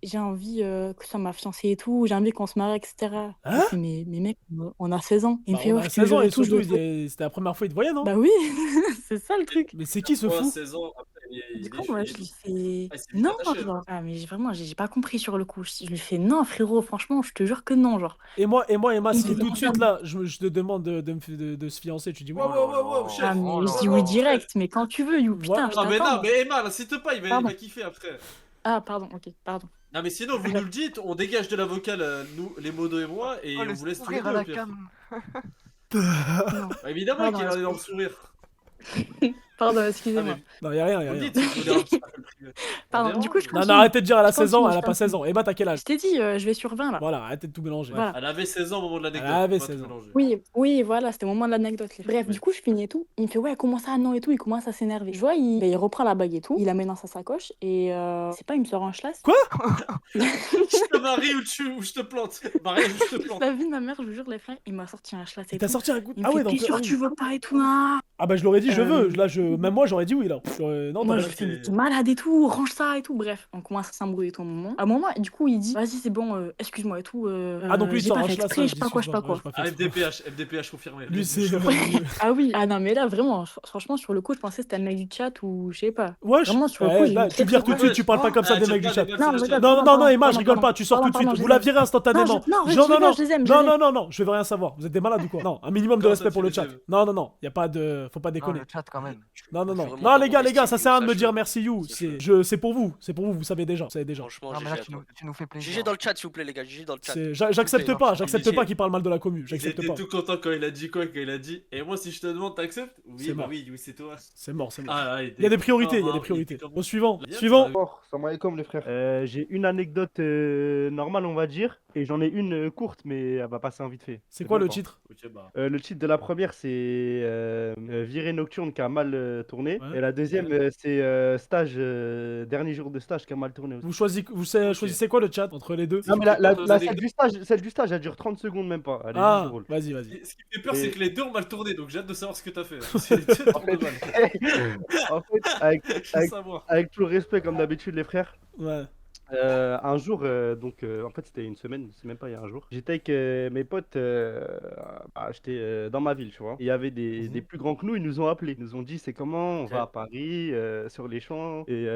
j'ai envie que ce soit ma fiancée et tout. J'ai envie qu'on se marie, etc. Je lui Hein? fais, mais mec, on a 16 ans. Il me Bah, fait, on oh, a je te 16 ans jure et et tout, je surtout, le fais. c'était la première fois qu'il te voyait, non? Bah oui, c'est ça le truc. Mais c'est qui ce Pourquoi fou? 16 ans après Du il coup, est moi, il je est- lui fais Ah, il s'est vite non, attaché, là. genre. Ah, mais vraiment, j'ai pas compris sur le coup. Je lui fais non, frérot, franchement, je te jure que non, genre. Emma, Il me si dit, tout de suite là, je te demande de se fiancer, tu dis oui? Wow, wow, wow, wow, chef. Ah, mais Oh je là dis oui là. direct, mais quand tu veux, You, putain, je Voilà. Non, mais t'attends. non, mais Emma, cite pas, il Pardon. va kiffer après. Ah, pardon, ok, pardon. Non, mais sinon, vous nous le dites, on dégage de la vocale, nous, les modos et moi, et Oh, on le vous laisse tous les sourire deux à au la pire. cam. Non, Bah, évidemment pardon, qu'il a un énorme sourire. pardon, Ah, excusez-moi. mais Non, y'a rien, vous y'a le rien. dites, si vous dérange pas le privé. On Pardon, du coup, dérange. je Non, continue. arrêtez de dire elle a Je 16 ans, continue, elle je a pas 16 continue. ans. Emma, t'as quel âge? Je t'ai dit, je vais sur 20 là. Voilà, arrêtez de tout mélanger. Voilà. Elle avait 16 ans au moment de l'anecdote. Elle avait faut pas 16 tout ans. mélanger. Oui, voilà, c'était au moment de l'anecdote. Bref, Oui. du coup, je finis et tout. Il me fait, ouais, comment ça, non et tout. Il commence à s'énerver. Je vois, il reprend la bague et tout. Il la met dans sa sacoche et c'est pas, il me sort un schlass. Quoi? Je te marie ou je te plante. Marie, je te plante. La vie de ma mère, je vous jure, les frères, il m'a sorti un schlass et Il t'a tout. sorti un coup. Il me Ah fait, ouais, donc. t'es sûr Ah que oui. tu veux pas et tout, là? Ah bah je l'aurais dit, je veux. Euh, Là, même moi, j'aurais dit oui là. Non, Moi, t'as je pas. lui fais, mais t'es malade et tout, range ça et tout. Bref, on commence à s'embrouiller tout un moment. À un moment, du coup, il dit, vas-y, c'est bon, excuse-moi et tout. Ah donc lui, il j'ai sort pas un fait schlass, exprès, là, je sais pas quoi, je sais pas quoi. j'ai pas fait Ah, exprès. FDPH confirmé. Lui, c'est. Ah oui, ah non, mais là, vraiment, franchement, sur le coup, je pensais que c'était un mec du chat ou je sais pas. Wesh. Vraiment, sur le coup, j'ai Là, eu tu très, vires très tout de peur. suite, tu parles pas comme ça des mecs du chat. Non, je rigole, Non, pardon, Emma, je pardon, rigole pardon. pas, tu sors tout de Pardon, suite. je Vous la les aime. virez instantanément. Non, je les aime, je les aime. Non, je veux rien savoir. Vous êtes des malades ou quoi? Non, un minimum de Comment respect ça, pour tu le les chat. aimes? Non, y a pas de. Faut pas Non, déconner. le chat quand même. Non. Vraiment Non, pas les gars, ça estime, sert à rien de me sache-le. dire merci, you. C'est pour vous, vous savez déjà. Vous savez déjà. Franchement, Non, mais là, GG à toi. tu nous fais plaisir. GG dans le chat, s'il vous plaît, les gars. GG dans le chat. J'accepte S'il vous pas, plaît. qu'il parle mal de la commu. Il J'accepte était pas. tout content quand il a dit quoi? Quand il a dit, et moi, si je te demande, t'acceptes? C'est Oui, bah mort. oui, c'est toi. C'est mort. Ah, Il y a des priorités, il y a des priorités. Au suivant. Suivant. Salam alaikum les frères. J'ai une anecdote normale, on va dire, et j'en ai une courte, mais elle va passer en vite fait. C'est quoi bon, le quoi. titre? Ok, bah. Le titre de la première, c'est Virée nocturne qui a mal tourné, Ouais. et la deuxième, c'est stage, dernier jour de stage qui a mal tourné aussi. Vous choisissez quoi le chat entre les deux? Non, mais celle du stage, elle dure 30 secondes même pas. Elle est Ah, juste drôle. vas-y. Ce qui me fait peur, Et- c'est que les deux ont mal tourné, donc j'ai hâte de savoir ce que t'as fait. C'est les deux tournent mal. En fait, avec, Je veux savoir. avec tout le respect, comme d'habitude, les frères. Ouais. Un jour, en fait, c'était une semaine, c'est même pas il y a un jour. J'étais avec mes potes, j'étais dans ma ville, tu vois. Il y avait des plus grands que nous, ils nous ont appelés. Ils nous ont dit, c'est comment, on va à Paris, sur les champs. Et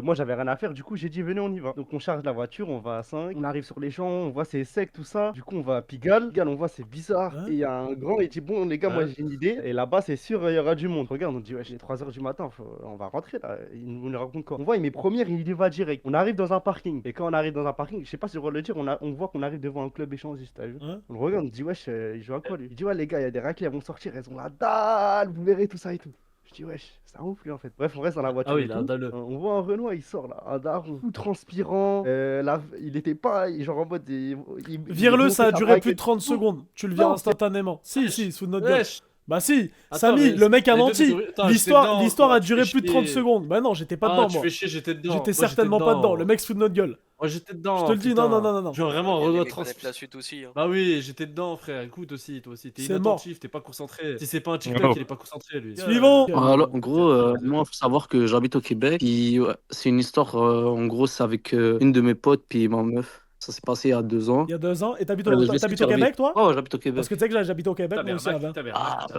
moi, j'avais rien à faire, du coup, j'ai dit, venez, on y va. Donc, on charge la voiture, on va à 5, on arrive sur les champs, on voit c'est sec, tout ça. Du coup, on va à Pigalle. Pigalle, on voit c'est bizarre. Et il y a un grand, il dit, bon, les gars, moi, j'ai une idée. Et là-bas, c'est sûr, il y aura du monde. Regarde, on dit, ouais, j'ai 3 h du matin, on va rentrer là. Il nous raconte quoi? On voit, mes premières, il y va direct. On arrive dans un parking. Et quand on arrive dans un parking, je sais pas si je dois le dire, on voit qu'on arrive devant un club échangiste. T'as vu? On le regarde, on dit, wesh, il joue à quoi lui? Il dit, ouais, les gars, il y a des raclés, elles vont sortir, elles ont la dalle, vous verrez tout ça et tout. Je dis, wesh, c'est un ouf lui en fait. Bref, on reste dans la voiture. Ah oui, et il a un tout. dalle. On voit un Renoir, il sort là, un daron, tout transpirant. Il était pas, genre en mode. Vire-le, ça a duré plus de 30 secondes. secondes. Tu le vires Non, instantanément. Si, sous notre gueule. Wesh. Bah si, Attends, Samy, mais le mec a les deux, menti. attends, L'histoire j'étais dedans, l'histoire quoi, a tu duré fais plus de 30 chier. secondes. Bah non, j'étais pas Ah, dedans tu moi. fais chier, j'étais dedans. J'étais Moi, certainement pas dedans. Le mec se fout de notre gueule. Moi, j'étais dedans. Je te le dis, putain. non. Je veux vraiment Les redois mecs connaissent la suite aussi. Hein. Bah oui, j'étais dedans, frère. Écoute aussi, toi aussi. T'es C'est inattentif, t'es pas concentré. Si c'est pas un TikTok, il est pas concentré, lui. Suivant. Alors, en gros, moi, faut savoir que j'habite au Québec. Puis, c'est une histoire, en gros, c'est avec une de mes potes, puis ma meuf. Ça s'est passé il y a 2 ans. Il y a 2 ans. Et t'habites Je vais au expliquer Québec, rapide. toi? Ouais, j'habite au Québec. Parce que tu sais que j'habite au Québec, moi aussi, avant.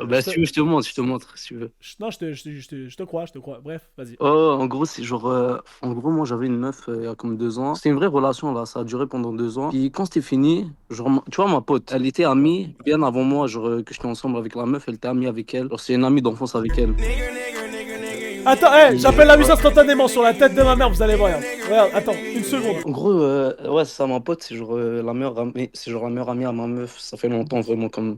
Bah, si tu veux, je te montre, si tu veux. Non, je te crois. Bref, vas-y. En gros, c'est genre. En gros, moi, j'avais une meuf il y a comme 2 ans. C'était une vraie relation, là. Ça a duré pendant 2 ans. Puis quand c'était fini, genre, tu vois, ma pote, elle était amie bien avant moi, genre, que j'étais ensemble avec la meuf, elle était amie avec elle. Genre, c'est une amie d'enfance avec elle. Attends, j'appelle la musique instantanément sur la tête de ma mère, vous allez voir. Regarde, attends, une seconde. En gros, ouais, c'est ça, ma pote, c'est genre, la meilleure amie, c'est genre la meilleure amie à ma meuf. Ça fait longtemps, vraiment, comme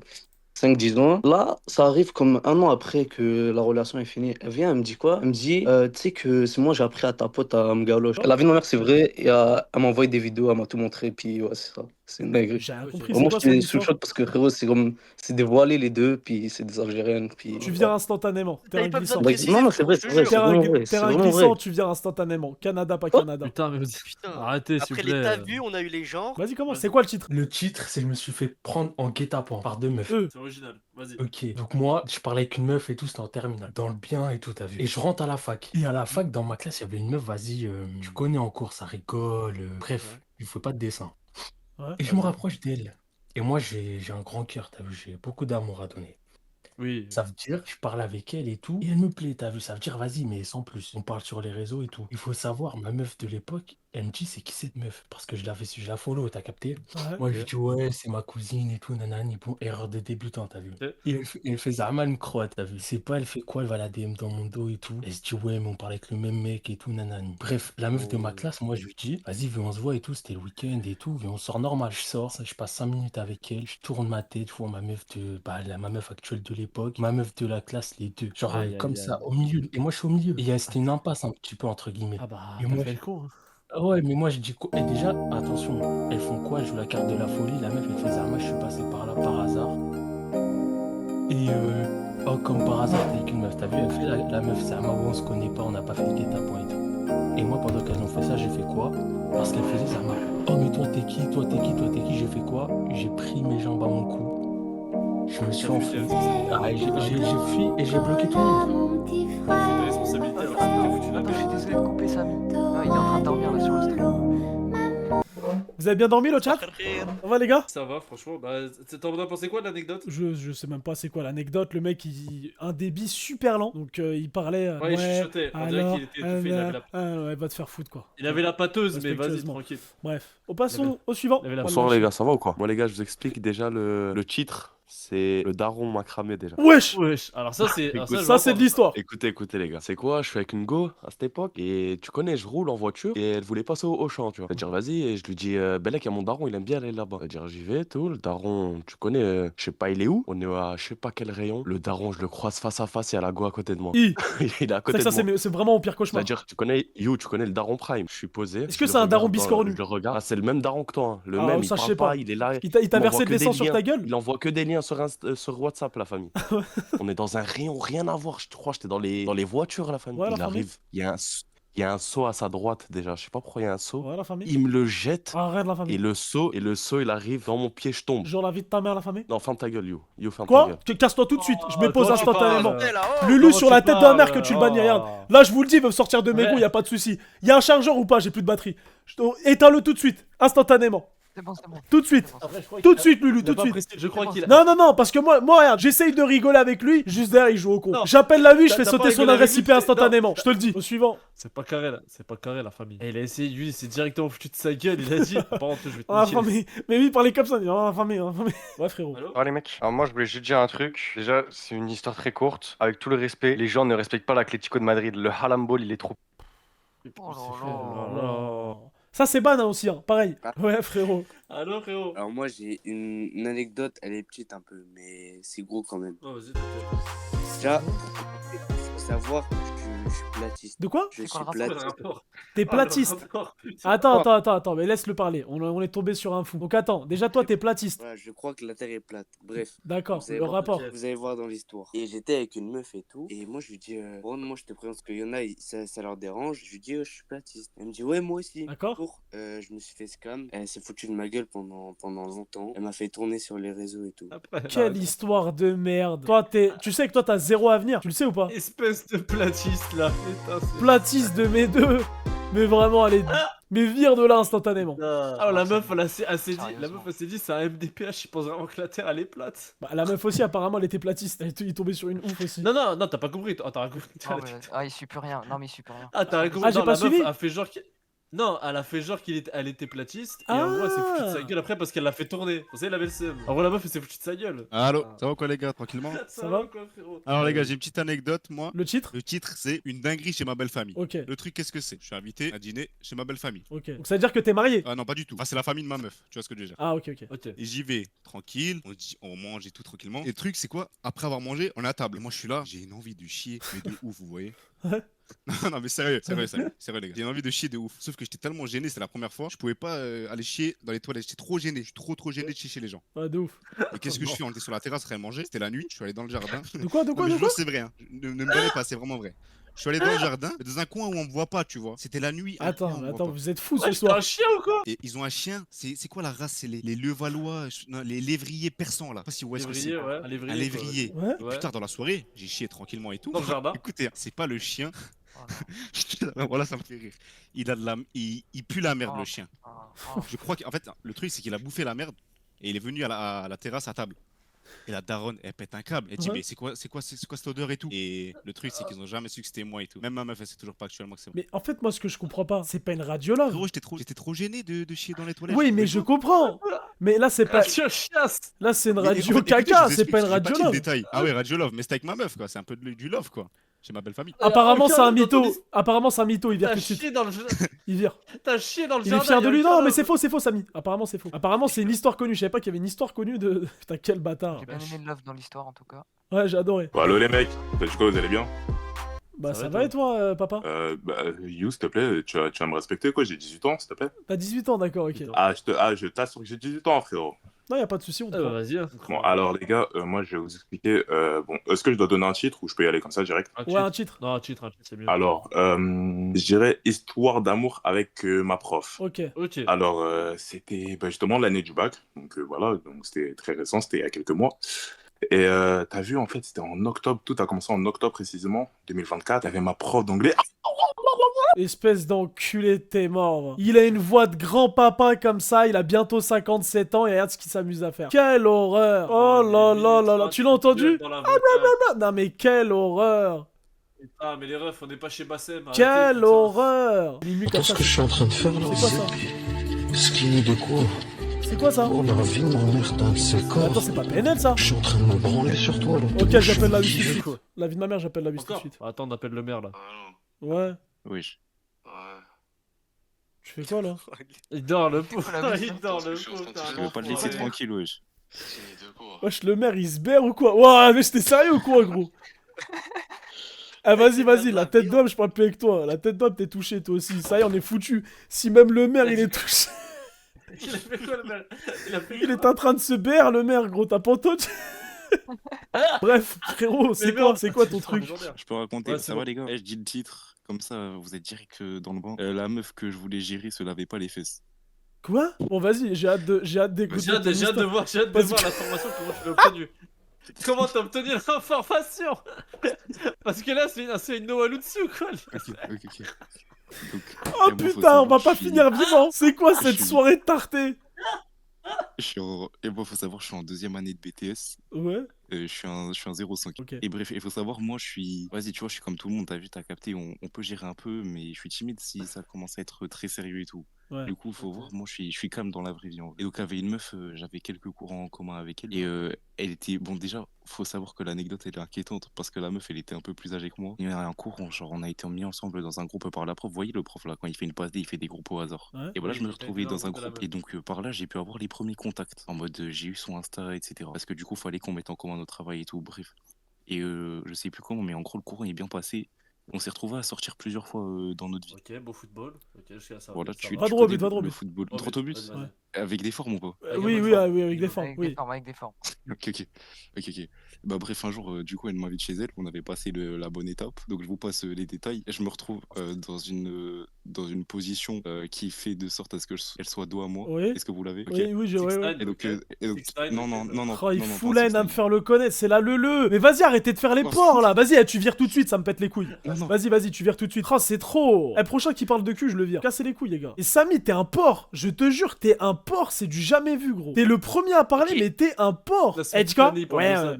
5-10 ans. Là, ça arrive comme 1 an après que la relation est finie. Elle vient, elle me dit quoi? Elle me dit, tu sais que c'est moi, j'ai appris à ta pote à me galoche. Elle a vu ma mère, c'est vrai, et elle m'a envoyé des vidéos, elle m'a tout montré, puis ouais, c'est ça. C'est une dinguerie. J'ai rien compris. Moi, C'est quoi j'étais son sous le histoire? choc parce que frérot, c'est dévoilé les deux, puis c'est des Algériennes. Puis... Tu viens instantanément. Terrain pas besoin glissant. de préciser, Non, non, c'est vrai, c'est vrai. Terrain C'est terrain vraiment glissant, vrai. tu viens instantanément. Canada, pas Canada. Putain, mais arrêtez, s'il Après vous plaît. les t'as vu, on a eu les genres. Vas-y, commence. C'est quoi le titre? Le titre, c'est je me suis fait prendre en guet-apens par 2 meufs. C'est original, vas-y. Ok, donc moi, je parlais avec une meuf et tout, c'était en terminale, dans le bien et tout, t'as vu. Et je rentre à la fac. Et à la fac, dans ma classe, il y avait une meuf, vas-y, tu connais en cours, ça rigole, bref, il faut pas de dessin. Ouais. Et je me rapproche d'elle. Et moi, j'ai un grand cœur, t'as vu, j'ai beaucoup d'amour à donner. Oui. Ça veut dire, je parle avec elle et tout, et elle me plaît, t'as vu, ça veut dire, vas-y, mais sans plus. On parle sur les réseaux et tout. Il faut savoir, ma meuf de l'époque, elle me dit, c'est qui cette meuf? Parce que je la follow, t'as capté? Ouais. Moi, je lui dis, ouais, c'est ma cousine et tout, nanani, bon, erreur de débutant, t'as vu? Et elle fait Zama, elle me croit, t'as vu? C'est pas, elle fait quoi? Elle va la DM dans mon dos et tout. Elle se dit, ouais, mais on parle avec le même mec et tout, nanani. Bref, la meuf de ma classe, moi, je lui dis, vas-y, viens, on se voit et tout, c'était le week-end et tout, viens, on sort normal. Je sors, je passe 5 minutes avec elle, je tourne ma tête, je vois ma meuf ma meuf actuelle de l'époque, ma meuf de la classe, les deux. Genre, Aïe, comme aïe, ça, aïe. au milieu. Et moi, je suis au milieu. Et c'était une impasse un petit peu, entre guillemets. Ah bah, Et t'as moi, fait le con. ah ouais, mais moi je dis quoi? Et déjà, attention, elles font quoi? Elles jouent la carte de la folie. La meuf, elle fait Zama, je suis passé par là par hasard. Et oh, comme par hasard, t'es avec une meuf, t'as vu? Elle fait la meuf, Zama, ouais, on se connaît pas, on n'a pas fait le guet-apens et tout. Et moi, pendant qu'elles ont fait ça, j'ai fait quoi? Parce qu'elle faisait Zama. Oh, mais toi, t'es qui? Toi, t'es qui? Toi, t'es qui? J'ai fait quoi? J'ai pris mes jambes à mon cou. Je me suis enfui. Ah, j'ai fui et j'ai bloqué tout le monde. Attends, je suis désolé de couper ça. Non, il est en train de dormir là sur le stream. Vous avez bien dormi, le chat? Ça va, les gars? Ça va, franchement. Bah, t'en as pensé quoi de l'anecdote? Je sais même pas c'est quoi l'anecdote. Le mec, un débit super lent. Donc, il parlait. Ouais, il chuchotait. On dirait qu'il était étouffé, il avait la- ouais, va te faire foutre, quoi. Il avait la pâteuse, mais vas-y, Respectueusement. tranquille. Bref, passons au suivant. Bonsoir les gars, ça va ou quoi? Moi les gars, je vous explique déjà le titre. C'est le daron m'a cramé déjà. Wesh! Wesh, alors ça c'est... alors Ça, c'est de l'histoire. Écoutez les gars, c'est quoi? Je suis avec une go à cette époque et tu connais, je roule en voiture et elle voulait passer au champ, tu vois. C'est-à-dire vas-y et je lui dis Belek, il y a mon daron, il aime bien aller là-bas. C'est-à-dire j'y vais, tout. Le daron, tu connais, je sais pas il est où. On est à je sais pas quel rayon. Le daron, je le croise face à face, il y a la go à côté de moi. Il est à côté de Ça, moi. c'est vraiment au pire cauchemar. C'est-à-dire tu connais le daron prime. Je suis posé. Est-ce que c'est un daron biscornu? Je le regarde. Ah, c'est le même daron que toi. Hein. Le Ah, même, ça, il je parle sais pas. il est là. Il t'a m'envoie versé que de des l'essence sur liens. ta gueule? Il envoie que des liens sur WhatsApp, la famille. On est dans un rayon, rien à voir. Je crois que j'étais dans les voitures, la famille. Ouais, la Il famille. arrive, il y a un seau à sa droite déjà. Je sais pas pourquoi il y a un seau. Ouais, la famille. Il me le jette. Arrête, la famille. Et le seau, il arrive dans mon pied, je tombe. Genre la vie de ta mère, la famille? Non, ferme ta gueule, You. You, ferme ta Quoi? gueule. Casse-toi tout de suite, je me pose comment tu instantanément. parles, Lulu Comment sur tu la tête de la mère que parles tu le bannis, Oh. regarde. Là, je vous le dis, il veut sortir de mes Ouais. goûts, y a pas de souci. Y a un chargeur ou pas? J'ai plus de batterie. Éteins-le tout de suite, instantanément. C'est bon, c'est bon. Tout de suite. Après, je crois Tout qu'il de a- suite, Lulu, il a tout de pas suite. précisé, je crois qu'il a... Non, parce que moi, regarde, j'essaye de rigoler avec lui, juste derrière, il joue au con. Non. J'appelle la vie, je T'as fais pas sauter son rigolé avec adresse lui, IP c'est- instantanément. non. Je te le dis. Au suivant. C'est pas carré là, c'est pas carré la famille. Et il a essayé, lui, il s'est directement foutu de sa gueule, il a dit par contre, je vais te Ah, la niquer. famille. Mais oui, parlez comme ça. Ah, la famille. Ouais, frérot. Alors les mecs, alors moi je voulais juste dire un truc. Déjà, c'est une histoire très courte. Avec tout le respect, les gens ne respectent pas l'Atlético de Madrid. Le Halambol, il est trop. Ça, c'est ban hein, aussi, hein. Pareil. Ouais, frérot. Allo, frérot. Alors moi j'ai une anecdote, elle est petite un peu, mais c'est gros quand même. Oh, vas-y, Déjà, faut savoir que je suis platiste. De quoi? Je suis le platiste. rapport? T'es platiste. Attends, mais laisse-le parler. On est tombé sur un fou. Donc attends, déjà toi t'es platiste. Voilà, je crois que la Terre est plate. Bref. D'accord, Vous allez le voir- rapport. Vous allez voir dans l'histoire. Et j'étais avec une meuf et tout. Et moi je lui dis, bon, moi je te présente parce qu'il y en a, ça leur dérange. Je lui dis, je suis platiste. Elle me dit, ouais, moi aussi. D'accord. Je me suis fait scam. Elle s'est foutue de ma gueule pendant longtemps. Elle m'a fait tourner sur les réseaux et tout. Quelle histoire de merde. Tu sais que toi t'as zéro avenir. Tu le sais ou pas? Espèce de platiste là. Putain, c'est- Platiste de mes deux. Mais vraiment, elle est Mais vire de là instantanément. Ah, la meuf, elle s'est dit, c'est un MDPH, il pense vraiment que la Terre, elle est plate. Bah, la meuf aussi, apparemment, elle était platiste. Il est tombé sur une ouf aussi. Non, t'as pas compris. T'as rien compris. Non, mais... Ah, il suit plus rien. Non, mais il suit plus rien. Ah, t'as rien compris. Ah, j'ai Non, pas la meuf suivi. a fait genre Non, elle a fait genre qu'elle était platiste, et en gros, elle s'est foutue de sa gueule après parce qu'elle l'a fait tourner. Vous savez, elle avait le seum. En gros, la meuf, elle s'est foutue de sa gueule. Allô, ça va quoi les gars, tranquillement? Ça va quoi, frérot? Alors les gars, j'ai une petite anecdote, moi. Le titre? Le titre, c'est une dinguerie chez ma belle famille. Ok. Le truc, qu'est-ce que c'est? Je suis invité à dîner chez ma belle famille. Ok. Donc ça veut dire que t'es marié? Ah non, pas du tout. Enfin, c'est la famille de ma meuf, tu vois ce que je veux dire. Ah, ok. Et j'y vais tranquille, on mange et tout tranquillement. Et le truc, c'est quoi? Après avoir mangé, on est à table. Et moi, je suis là, j'ai une envie de chier, mais de ouf, vous voyez. Non, mais sérieux, les gars. J'ai envie de chier de ouf. Sauf que j'étais tellement gêné, c'est la première fois. Je pouvais pas aller chier dans les toilettes. J'étais trop gêné. Je suis trop gêné de chier chez les gens. Ouais, de ouf. Et qu'est-ce que je fais? On était sur la terrasse, en train de manger. C'était la nuit. Je suis allé dans le jardin. De quoi Non, mais je jure, c'est vrai. Hein. Ne me donnez pas, c'est vraiment vrai. Je suis allé dans le jardin, dans un coin où on me voit pas, tu vois. C'était la nuit. Attends, vous êtes fous ce Ouais, soir. un chien ou quoi? Et ils ont un chien. C'est quoi la race? C'est les Levallois, non, les lévriers persans là. Je sais pas si vous voyez ce que c'est. Lévrier, ouais. Un lévrier, Un lévrier. quoi. Ouais. Et plus tard dans la soirée, j'ai chié tranquillement et tout. Dans le jardin. Écoutez, c'est pas le chien. Voilà, ça me fait rire. Il pue la merde, le chien. Je crois qu'en fait, le truc, c'est qu'il a bouffé la merde et il est venu à la terrasse à table. Et la daronne, elle pète un câble. Elle dit, mais c'est quoi cette odeur et tout? Et le truc, c'est qu'ils ont jamais su que c'était moi et tout. Même ma meuf, elle sait toujours pas actuellement que c'est moi. Mais en fait, moi, ce que je comprends pas, c'est pas une radiologue. Gros, j'étais trop gêné de chier dans les toilettes. Oui, mais je comprends. Mais là, c'est pas. Là, c'est une radio caca, c'est pas une radiologue. Ah ouais, radio love, mais c'était avec ma meuf, quoi. C'est un peu du love, quoi. Chez ma belle famille. Apparemment, c'est un mytho. Apparemment, c'est un mytho. Il vire T'as tout de suite. chié dans le Il vire. T'as chié dans le Il jardin. est fier de lui. y a Non, aucun- mais c'est faux, Samy. Apparemment, c'est faux. Apparemment, c'est une histoire connue. Je savais pas qu'il y avait une histoire connue de. Putain, quel bâtard. J'ai bien aimé le love dans l'histoire en tout cas. Ouais, j'ai adoré. Bon, allô les mecs, du coup vous allez bien? Bah, ça va et toi, papa? You, s'il te plaît, tu vas me respecter quoi, j'ai 18 ans, s'il te plaît. T'as 18 ans, d'accord, ok. Je t'assure que j'ai 18 ans, frérot. Non, y a pas de souci, on te bah, prend. vas-y. Bon, alors les gars, moi je vais vous expliquer. Bon, est-ce que je dois donner un titre ou je peux y aller comme ça direct? Ouais, un titre. Non, un titre, c'est mieux. Alors, je dirais Histoire d'amour avec ma prof. Ok. Alors, c'était justement l'année du bac, donc voilà, donc c'était très récent, c'était il y a quelques mois. Et t'as vu, en fait, c'était en octobre, tout a commencé en octobre précisément, 2024. T'avais ma prof d'anglais. Espèce d'enculé, t'es mort. Il a une voix de grand-papa comme ça, il a bientôt 57 ans et regarde ce qu'il s'amuse à faire. Quelle horreur! Oh là là là là, tu l'as entendu? Non mais quelle horreur! Ah, mais les refs, on n'est pas chez Bassem. Quelle horreur! Qu'est-ce que je suis en train de faire là? C'est quoi ça? Skinny de quoi? C'est quoi ça? Oh la vie de ma mère, t'as un de ces corps. Attends, c'est pas PNL ça? Je suis en train de me branler sur toi là. Ok, j'appelle la bus tout de suite. La vie de ma mère, j'appelle la bus tout de suite. Attends, on appelle le maire là. Ouais. Oui. Tu fais quoi là? Il dort le pauvre. Il dort le pauvre. Je veux pas le laisser tranquille, wesh. Wesh, le maire il se berre ou quoi? Ouah, mais j'étais sérieux ou quoi, gros? Ah, vas-y, la tête d'homme, je parle plus avec toi. La tête d'homme, t'es touché toi aussi. Ça y est, on est foutu. Si même le maire il est touché. Il a fait quoi le maire? Il est en train de se berre, le maire, gros, t'as pas entendu? Bref, frérot, c'est quoi ton truc? Je peux raconter, Ouais, ça c'est va bon. les gars? Je dis le titre, comme ça vous êtes direct dans le banc. La meuf que je voulais gérer se lavait pas les fesses. Quoi? Bon, vas-y, j'ai hâte d'écouter. J'ai hâte de voir l'information, comment tu l'as obtenue. Comment t'as obtenu l'information? Parce que là, c'est une Noalutsu quoi. Ok. Donc, Oh putain, on va pas finir vivant. C'est quoi cette suis- soirée tartée? Et bon, faut savoir, je suis en deuxième année de BTS. Ouais. Je suis un 0,5. Et bref, il faut savoir, moi, je suis. Vas-y, tu vois, je suis comme tout le monde, t'as vu, t'as capté, on peut gérer un peu, mais je suis timide si ça commence à être très sérieux et tout. Ouais. Du coup, faut voir, moi, je suis calme dans la vraie vie. En vrai. Et donc, avec une meuf, j'avais quelques courants en commun avec elle. Et elle était. Bon, déjà, faut savoir que l'anecdote, elle est inquiétante parce que la meuf, elle était un peu plus âgée que moi. Il y a un cours, genre, on a été mis ensemble dans un groupe par la prof. Vous voyez le prof là, quand il fait une passe D, il fait des groupes au hasard. Ouais. Et voilà, Oui, je me t'as retrouvais été dans dans un le groupe de la groupe. meuf. Et donc, par là, j'ai pu avoir les premiers contacts. En mode, j'ai eu son Insta, etc. Parce que du coup, fallait qu'on mette en commun notre travail et tout. Bref. Et je sais plus comment, mais en gros, le courant est bien passé. On s'est retrouvés à sortir plusieurs fois dans notre vie. Ok, beau football. Ok, jusqu'à ça. Voilà, ça tu va. connais le football. Droit Droit au but. vas-y, vas-y. Avec des formes ou pas? Oui, oui, oui, avec des formes, Avec oui. des formes, avec des formes. Ok. Bah bref, un jour, du coup, elle m'invite chez elle, on avait passé la bonne étape, donc je vous passe les détails, et je me retrouve dans une position qui fait de sorte à ce qu'elle soit dos à moi. Oui. Est-ce que vous l'avez? Ok. Oui, oui, ouais. Et donc, non, Oh, il non, fout pas l'aine à me Sixtine. faire le connaître, c'est la leu. Mais vas-y, arrêtez de faire les porcs là. Vas-y, tu vires tout de suite, ça me pète les couilles. Vas-y, tu vires tout de suite. Oh, c'est trop. Le prochain qui parle de cul, je le vire. Cassez les couilles, les gars. Et Samy, t'es un porc. Je te jure, t'es un porc, c'est du jamais vu, gros. T'es le premier à parler, mais t'es un porc. Eh, tu vois?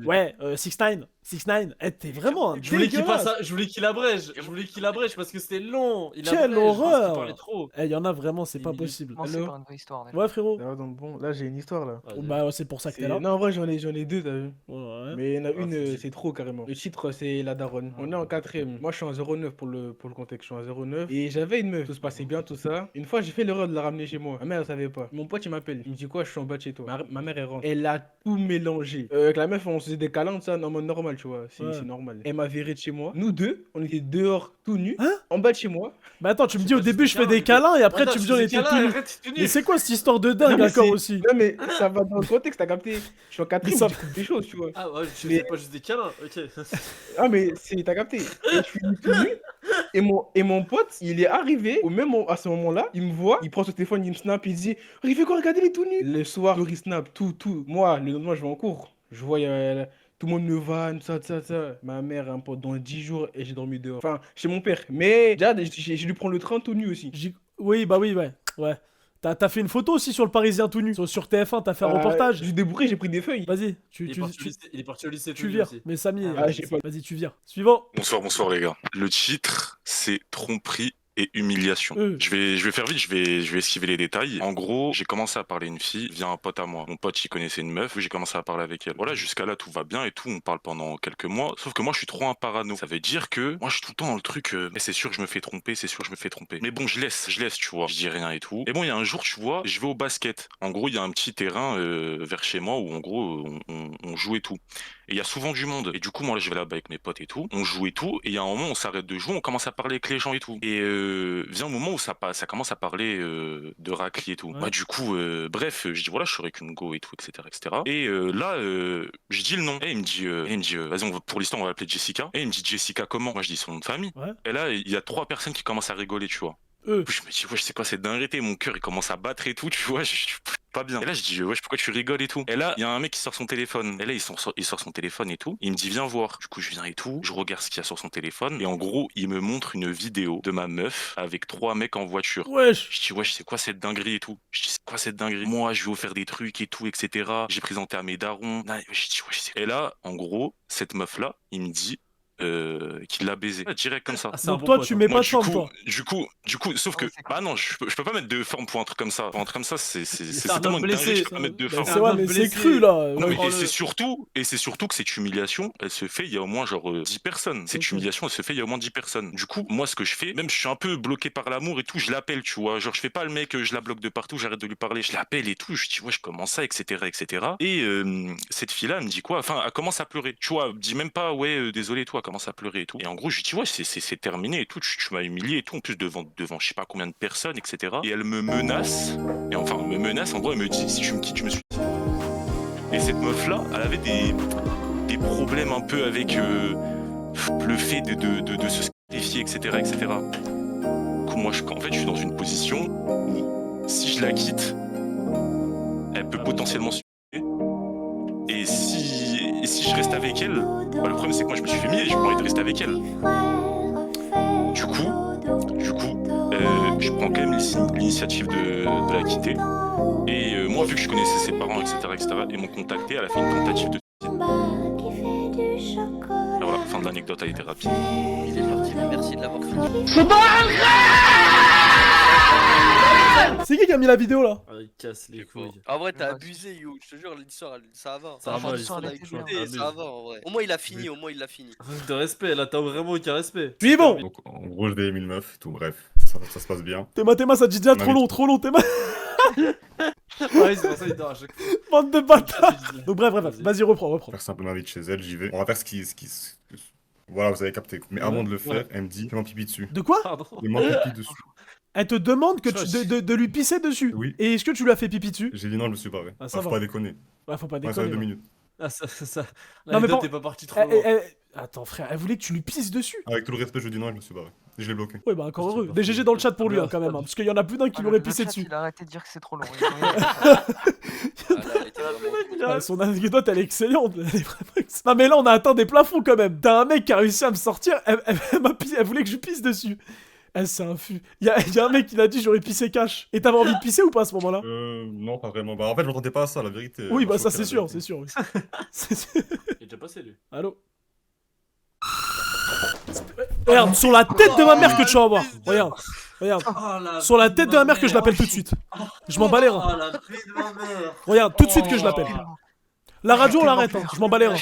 Ouais, 6ix9ine, t'es vraiment un Je voulais qu'il dégueulasse. passe je voulais qu'il abrège. Je voulais qu'il abrège parce que c'était long. Il Quelle abrège, parce qu'il horreur. parlait trop. Eh, y en a vraiment, c'est pas possible. Commencer par une vraie histoire. déjà. Ouais, frérot. Ah, donc bon, là j'ai une histoire là. Bah, ouais, c'est pour ça que t'es là. Non, en vrai, j'en ai deux, t'as vu. Ouais. Mais il y en a une, c'est trop carrément. Le titre, c'est La Daronne. On est en 4ème. Moi, je suis en 09 pour le contexte. Je suis en 09. Et j'avais une meuf. Tout se passait bien, tout ça. Une fois, j'ai fait l'erreur de la ramener chez moi. Ma mère, elle savait pas. Mon pote, il m'appelle. Il me dit quoi? Je suis en bas de chez toi. Ma mère, elle rentre. Elle a tout mélangé. Avec la meuf, on se faisait des câlins, ça, en mode normal, tu vois. C'est normal. Elle m'a viré de chez moi. Nous deux, on était dehors, tout nus. En bas de chez moi. Bah attends, tu me dis au début je fais des câlins et après tu me dis on était tout nus. Mais c'est quoi cette histoire de dingue encore aussi? Non mais ça va dans le contexte, t'as capté. Je suis en 4ème, ça- j'écoute des choses, tu vois. Ah ouais, je fais pas juste des câlins. Ok. Ah mais t'as capté. Et je suis tout nu. Et mon pote, il est arrivé à ce moment-là, il me voit, il prend son téléphone, il me snap, il dit il fait quoi, regardez, il est tout nu. Le soir, il snap, tout. Moi, le lendemain, je vais en cours. Je vois, tout le monde me vanne, ça. Ma mère, pendant 10 jours, et j'ai dormi dehors. Enfin, chez mon père. Mais déjà, j'ai dû prendre le train tout nu aussi. Oui, bah oui, ouais. T'as fait une photo aussi sur le Parisien tout nu. Sur TF1, t'as fait un reportage. J'ai débourré, j'ai pris des feuilles. Vas-y, Il est parti au lycée. tu vires. Mais Samy, j'ai pas- vas-y, tu vires. Suivant. Bonsoir les gars. Le titre, c'est Tromperie et humiliation. Je vais faire vite, je vais esquiver les détails. En gros, j'ai commencé à parler à une fille via un pote à moi. Mon pote, il connaissait une meuf, j'ai commencé à parler avec elle. Voilà, jusqu'à là, tout va bien et tout, on parle pendant quelques mois. Sauf que moi, je suis trop un parano. Ça veut dire que moi, je suis tout le temps dans le truc, mais c'est sûr que je me fais tromper, Mais bon, je laisse, tu vois. Je dis rien et tout. Et bon, il y a un jour, tu vois, je vais au basket. En gros, il y a un petit terrain vers chez moi où, en gros, on joue et tout. Et il y a souvent du monde. Et du coup, moi, là, je vais là-bas avec mes potes et tout. On joue et tout. Et il y a un moment, on s'arrête de jouer, on commence à parler avec les gens et tout. Et vient un moment où ça commence à parler de raclette et tout. Bah, du coup, bref, je dis voilà, je serai qu'une go et tout, etc. Et là, je dis le nom. Et il me dit, vas-y, pour l'histoire, on va l'appeler Jessica. Et il me dit Jessica comment? Moi, je dis son nom de famille. Et là, il y a 3 personnes qui commencent à rigoler, tu vois. Je me dis, wesh, c'est quoi cette dinguerie? Mon cœur, il commence à battre et tout, tu vois, je suis pas bien. Et là, je dis, wesh, pourquoi tu rigoles et tout? Et là, il y a un mec qui sort son téléphone. Et là, il sort son téléphone et tout. Il me dit, viens voir. Du coup, je viens et tout. Je regarde ce qu'il y a sur son téléphone. Et en gros, il me montre une vidéo de ma meuf avec 3 mecs en voiture. Wesh. Je dis, wesh, c'est quoi cette dinguerie et tout? Je dis, c'est quoi cette dinguerie? Moi, je vais vous faire des trucs et tout, etc. J'ai présenté à mes darons. Je dis, wesh, et là, en gros, cette meuf-là, il me dit, qu'il l'a baisé direct comme ça. Donc toi, tu mets pas de forme, toi. Du coup, sauf que bah non, je peux pas mettre de forme pour un truc comme ça. Pour un truc comme ça, c'est tellement une dinguerie, je peux pas mettre de forme. C'est vrai, mais c'est cru là. Non, et c'est surtout que cette humiliation, elle se fait il y a au moins genre 10 personnes. Cette humiliation, elle se fait il y a au moins 10 personnes. Du coup, moi, ce que je fais, même je suis un peu bloqué par l'amour et tout, je l'appelle, tu vois. Genre, je fais pas le mec, je la bloque de partout, j'arrête de lui parler, je l'appelle et tout. Je dis ouais, je commence ça, etc. Et cette fille-là, elle me dit quoi? Enfin, elle commence à pleurer. Tu vois, elle me dit même pas ouais, désolé, toi, elle commence à pleurer et tout. Et en gros, je lui dis ouais, c'est terminé et tout. Tu m'as humilié et tout. En plus devant je sais pas combien de personnes, etc. Et elle me menace. Et enfin, me menace. En gros, elle me dit si tu me quittes, je me suis. Et cette meuf-là, elle avait des problèmes un peu avec le fait de se sacrifier, etc. Du coup, moi, en fait, je suis dans une position où si je la quitte, elle peut potentiellement se tuer. Et si je reste avec elle, bah, le problème c'est que moi je me suis fait mier et j'ai pas envie de rester avec elle. Du coup, je prends quand même l'initiative de la quitter. Et moi, vu que je connaissais ses parents, etc., ils m'ont contacté, elle a fait une tentative de suicide. Et voilà, fin de l'anecdote, a été rapide. Il est parti, merci de l'avoir fait. C'est pas C'est qui a mis la vidéo là? Ah, il casse les couilles. En vrai, t'as abusé, You. Je te jure, l'histoire, ça va. Ça va, ça va en vrai. Au moins, il a fini. De respect, là, t'as vraiment aucun respect. Suivant. Donc, en gros, je vais aimer une meuf, tout, bref, ça se passe bien. Théma, ça dit déjà trop long, Théma. Ouais, c'est pour ça qu'il dort à chaque fois. Bande de bâtards. Donc bref, vas-y, reprends. Faire simplement vite chez elle, j'y vais. On va faire ce qui... Voilà, vous avez capté. Mais avant de le faire, elle me dit, fais-moi pipi dessus. De quoi? Fais-moi pipi dessus. Elle te demande que Ça, de lui pisser dessus. Oui. Et est-ce que tu lui as fait pipi dessus? J'ai dit non, je me suis barré. Ah, ça faut va. pas déconner. Ouais, faut pas Ouais, ça déconner. fait 2 ouais. minutes. Ah, ça. Non, mais L'anecdote bon, est pas partie trop loin. Attends, frère, elle voulait que tu lui pisses dessus. Avec tout le respect, je dis non, je me suis barré. Je l'ai bloqué. Ouais, bah encore heureux. Des GG dans le chat pour lui, hein, quand même. Hein, parce qu'il y en a plus d'un qui lui aurait pissé dessus. Il a arrêté de dire que c'est trop long. Son anecdote, elle est excellente. Elle est vraiment excellente. Non, mais là, on a atteint des plafonds quand même. T'as un mec qui a réussi à me sortir. Elle voulait que je pisse dessus. C'est un fût. Il y a un mec qui l'a dit j'aurais pissé cash. Et t'avais envie de pisser ou pas à ce moment-là? Non, pas vraiment. Bah, en fait, je m'entendais pas à ça, la vérité. Oui, bah Je ça choquais, c'est la sûr, vérité. c'est sûr. Il est déjà passé lui. Allô? Regarde, sur la tête de ma mère que tu vas voir. Regarde. Sur la tête de ma mère que je l'appelle tout de suite. Je m'en bats les reins. Regarde, tout de suite que je l'appelle. La radio, on l'arrête, hein. Je m'en bats les reins.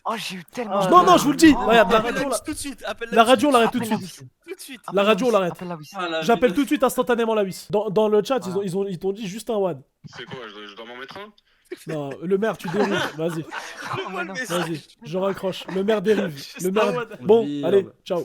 Oh, j'ai eu tellement. Non, je vous le dis. Regarde, la radio, tout de suite, la radio, on l'arrête tout de suite. Tout de suite. La radio, on l'arrête. Ah, J'appelle tout de suite instantanément la WIS. Dans le chat, ils t'ont dit juste un WAD. C'est quoi, je dois m'en mettre un? Non, le maire, tu dérives. Vas-y. Vas-y, je raccroche. Le maire dérive. Le maire... Bon, allez, ciao.